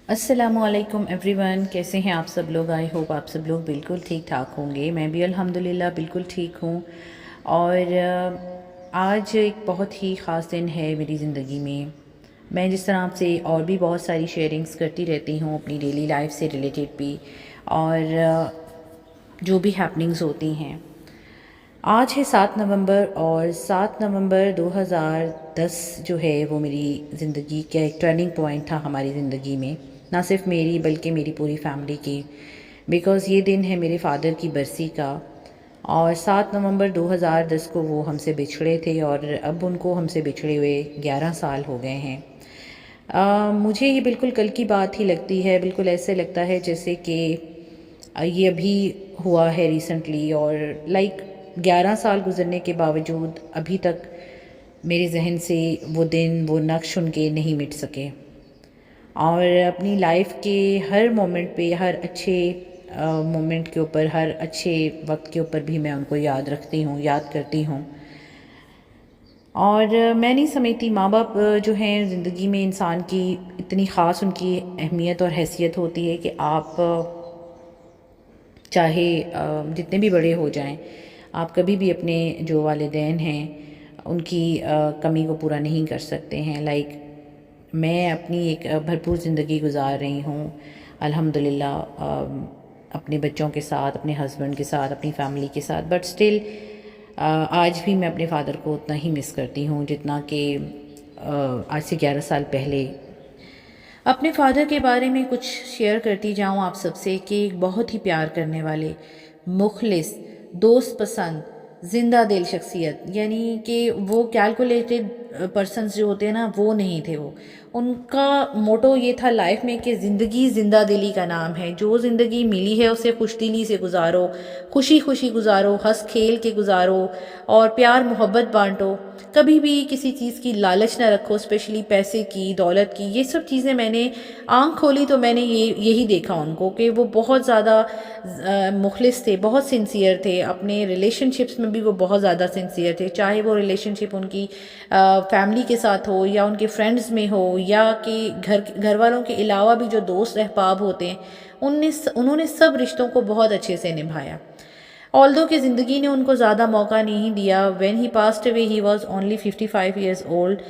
السلام علیکم every one, کیسے ہیں آپ سب لوگ؟ آئی ہوپ آپ سب لوگ بالکل ٹھیک ٹھاک ہوں گے۔ میں بھی الحمدللہ بالکل ٹھیک ہوں۔ اور آج ایک بہت ہی خاص دن ہے میری زندگی میں۔ میں جس طرح آپ سے اور بھی بہت ساری شیئرنگز کرتی رہتی ہوں اپنی ڈیلی لائف سے ریلیٹڈ بھی، اور جو بھی ہیپننگز ہوتی ہیں۔ آج ہے 7 نومبر، اور 7 نومبر 2010 جو ہے وہ میری زندگی کا ایک ٹرننگ پوائنٹ تھا ہماری زندگی میں، نہ صرف میری بلکہ میری پوری فیملی کی، بیکاز یہ دن ہے میرے فادر کی برسی کا۔ اور 7 نومبر 2010 کو وہ ہم سے بچھڑے تھے، اور اب ان کو ہم سے بچھڑے ہوئے 11 سال ہو گئے ہیں۔ مجھے یہ بالکل کل کی بات ہی لگتی ہے، بالکل ایسے لگتا ہے جیسے کہ یہ ابھی ہوا ہے ریسنٹلی، اور 11 سال گزرنے کے باوجود ابھی تک میرے ذہن سے وہ دن، وہ نقش ان کے نہیں مٹ سکے۔ اور اپنی لائف کے ہر مومنٹ پہ، ہر اچھے مومنٹ کے اوپر، ہر اچھے وقت کے اوپر بھی میں ان کو یاد رکھتی ہوں، یاد کرتی ہوں۔ اور میں نہیں سمجھتی ماں باپ جو ہیں زندگی میں انسان کی اتنی خاص ان کی اہمیت اور حیثیت ہوتی ہے کہ آپ چاہے جتنے بھی بڑے ہو جائیں، آپ کبھی بھی اپنے جو والدین ہیں ان کی کمی کو پورا نہیں کر سکتے ہیں۔ میں اپنی ایک بھرپور زندگی گزار رہی ہوں الحمدللہ، اپنے بچوں کے ساتھ، اپنے ہسبینڈ کے ساتھ، اپنی فیملی کے ساتھ، بٹ اسٹل آج بھی میں اپنے فادر کو اتنا ہی مس کرتی ہوں جتنا کہ آج سے 11 سال پہلے۔ اپنے فادر کے بارے میں کچھ شیئر کرتی جاؤں آپ سب سے کہ ایک بہت ہی پیار کرنے والے، مخلص، دوست پسند، زندہ دل شخصیت، یعنی کہ وہ کیلکولیٹڈ پرسنز جو ہوتے ہیں نا، وہ نہیں تھے وہ۔ ان کا موٹو یہ تھا لائف میں کہ زندگی زندہ دلی کا نام ہے، جو زندگی ملی ہے اسے خوش دلی سے گزارو، خوشی خوشی گزارو، ہنس کھیل کے گزارو، اور پیار محبت بانٹو۔ کبھی بھی کسی چیز کی لالچ نہ رکھو، اسپیشلی پیسے کی، دولت کی۔ یہ سب چیزیں میں نے آنکھ کھولی تو میں نے یہی دیکھا ان کو، کہ وہ بہت زیادہ مخلص تھے، بہت سنسیئر تھے، اپنے ریلیشن شپس میں بھی وہ بہت زیادہ سنسیئر تھے، چاہے وہ ریلیشن شپ ان کی فیملی کے ساتھ ہو، یا ان کے فرینڈز میں ہو، یا کہ گھر والوں کے علاوہ بھی جو دوست احباب ہوتے ہیں، انہوں نے سب رشتوں کو بہت اچھے سے نبھایا۔ آلدو کہ زندگی نے ان کو زیادہ موقع نہیں دیا۔ When he passed away he was only 55 years old.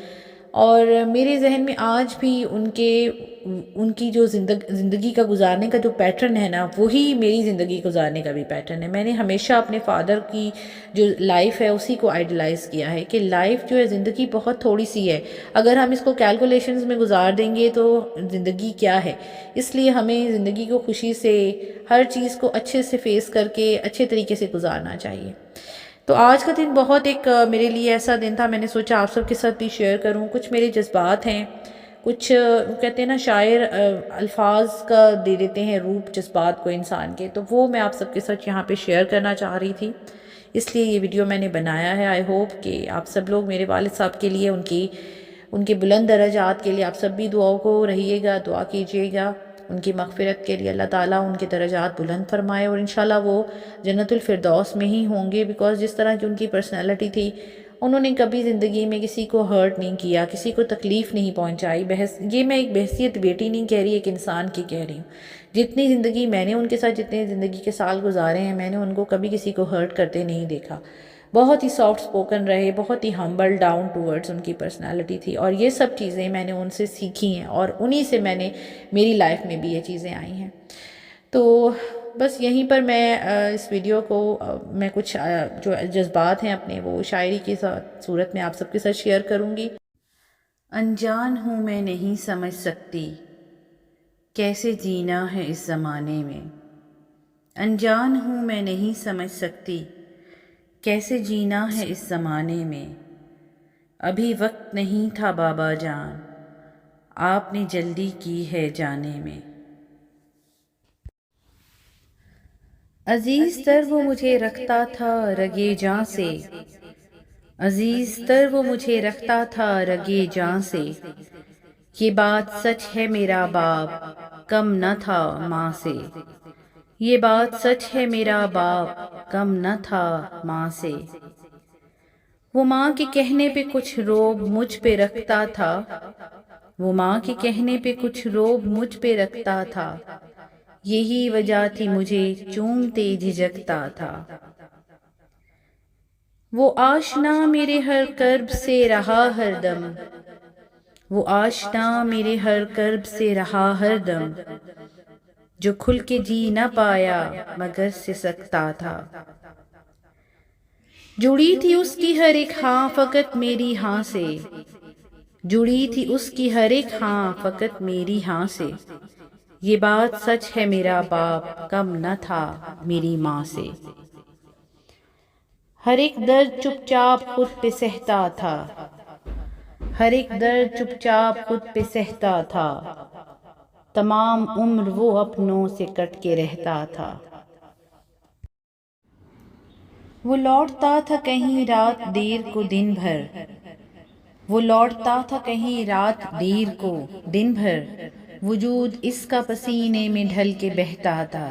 اور میرے ذہن میں آج بھی ان کی جو زندگی کا گزارنے کا جو پیٹرن ہے نا، وہی میری زندگی گزارنے کا بھی پیٹرن ہے۔ میں نے ہمیشہ اپنے فادر کی جو لائف ہے اسی کو آئیڈلائز کیا ہے، کہ لائف جو ہے، زندگی بہت تھوڑی سی ہے، اگر ہم اس کو کیلکولیشنز میں گزار دیں گے تو زندگی کیا ہے۔ اس لیے ہمیں زندگی کو خوشی سے، ہر چیز کو اچھے سے فیس کر کے اچھے طریقے سے گزارنا چاہیے۔ تو آج کا دن بہت ایک میرے لیے ایسا دن تھا، میں نے سوچا آپ سب کے ساتھ بھی شیئر کروں۔ کچھ میرے جذبات ہیں، کچھ کہتے ہیں نا شاعر الفاظ کا دے دیتے ہیں روپ جذبات کو انسان کے، تو وہ میں آپ سب کے ساتھ یہاں پہ شیئر کرنا چاہ رہی تھی، اس لیے یہ ویڈیو میں نے بنایا ہے۔ آئی ہوپ کہ آپ سب لوگ میرے والد صاحب کے لیے، ان کے بلند درجات کے لیے آپ سب بھی دعاؤں کو رہیے گا، دعا کیجیے گا ان کی مغفرت کے لیے، اللہ تعالیٰ ان کے درجات بلند فرمائے، اور انشاءاللہ وہ جنت الفردوس میں ہی ہوں گے، بیکاز جس طرح کی ان کی پرسنالٹی تھی، انہوں نے کبھی زندگی میں کسی کو ہرٹ نہیں کیا، کسی کو تکلیف نہیں پہنچائی۔ یہ میں ایک بحیثیت بیٹی نہیں کہہ رہی، ایک انسان کی کہہ رہی ہوں۔ جتنی زندگی میں نے ان کے ساتھ، جتنے زندگی کے سال گزارے ہیں، میں نے ان کو کبھی کسی کو ہرٹ کرتے نہیں دیکھا۔ بہت ہی سافٹ سپوکن رہے، بہت ہی ہمبل، ڈاؤن ٹورڈز ان کی پرسنالٹی تھی، اور یہ سب چیزیں میں نے ان سے سیکھی ہیں، اور انہی سے میری لائف میں بھی یہ چیزیں آئی ہیں۔ تو بس یہیں پر میں اس ویڈیو کو میں کچھ جو جذبات ہیں اپنے، وہ شاعری کی صورت میں آپ سب کے ساتھ شیئر کروں گی۔ انجان ہوں میں نہیں سمجھ سکتی کیسے جینا ہے اس زمانے میں، انجان ہوں میں نہیں سمجھ سکتی کیسے جینا ہے اس زمانے میں، ابھی وقت نہیں تھا بابا جان، آپ نے جلدی کی ہے جانے میں۔ عزیز تر وہ مجھے رکھتا تھا رگے جاں سے، عزیز تر وہ مجھے رکھتا تھا رگے جاں سے، یہ بات سچ ہے میرا باپ کم نہ تھا ماں سے، یہ بات سچ ہے میرا باپ کم نہ تھا ماں سے، وہ ماں کے کہنے پہ کچھ روب مجھ پہ رکھتا تھا، وہ ماں کے کہنے پہ کچھ روب مجھ پہ رکھتا تھا، یہی وجہ تھی مجھے چومتے جھجکتا تھا۔ وہ آشنا میرے ہر کرب سے رہا ہر دم، وہ آشنا میرے ہر کرب سے رہا ہر دم، جو کھل کے جی نہ پایا مگر سسکتا تھا۔ جڑی تھی اس کی ہر ایک ہاں فقط میری ہاں سے، جڑی تھی اس کی ہر ایک ہاں فقط میری ہاں سے، یہ بات سچ ہے میرا باپ کم نہ تھا میری ماں سے۔ ہر ایک درد چپ چاپ خود پہ سہتا تھا، ہر ایک درد چپ چاپ خود پہ سہتا تھا، تمام عمر وہ اپنوں سے کٹ کے رہتا تھا۔ وہ لوٹتا تھا کہیں رات دیر کو دن بھر، وہ لوٹتا تھا کہیں رات دیر کو دن بھر، وجود اس کا پسینے میں ڈھل کے بہتا تھا۔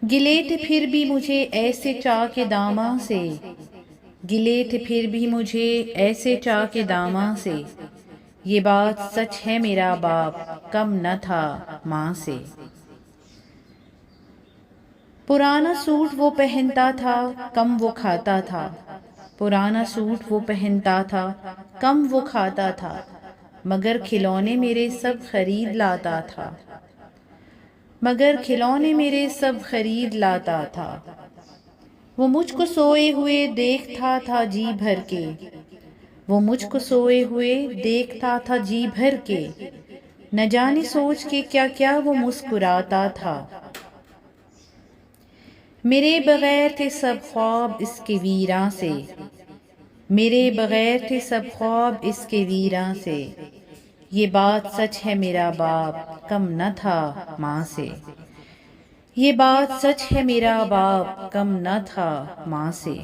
گلے تھے پھر بھی مجھے ایسے چاہ کے داماں سے، گلے تھے پھر بھی مجھے ایسے چاہ کے داماں سے، یہ بات سچ ہے میرا باپ کم نہ تھا ماں سے۔ پرانا سوٹ وہ پہنتا تھا کم وہ کھاتا تھا، پرانا سوٹ وہ پہنتا تھا کم وہ کھاتا تھا، مگر کھلونے میرے سب خرید لاتا تھا، مگر کھلونے میرے سب خرید لاتا تھا۔ وہ مجھ کو سوئے ہوئے دیکھتا تھا جی بھر کے، وہ مجھ کو سوئے ہوئے دیکھتا تھا جی بھر کے، نہ جانے سوچ کے کیا کیا وہ مسکراتا تھا۔ میرے بغیر تھے سب خواب اس کے ویراں سے، میرے بغیر تھے سب خواب اس کے ویراں سے، یہ بات سچ ہے میرا باپ کم نہ تھا ماں سے، یہ بات سچ ہے میرا باپ کم نہ تھا ماں سے۔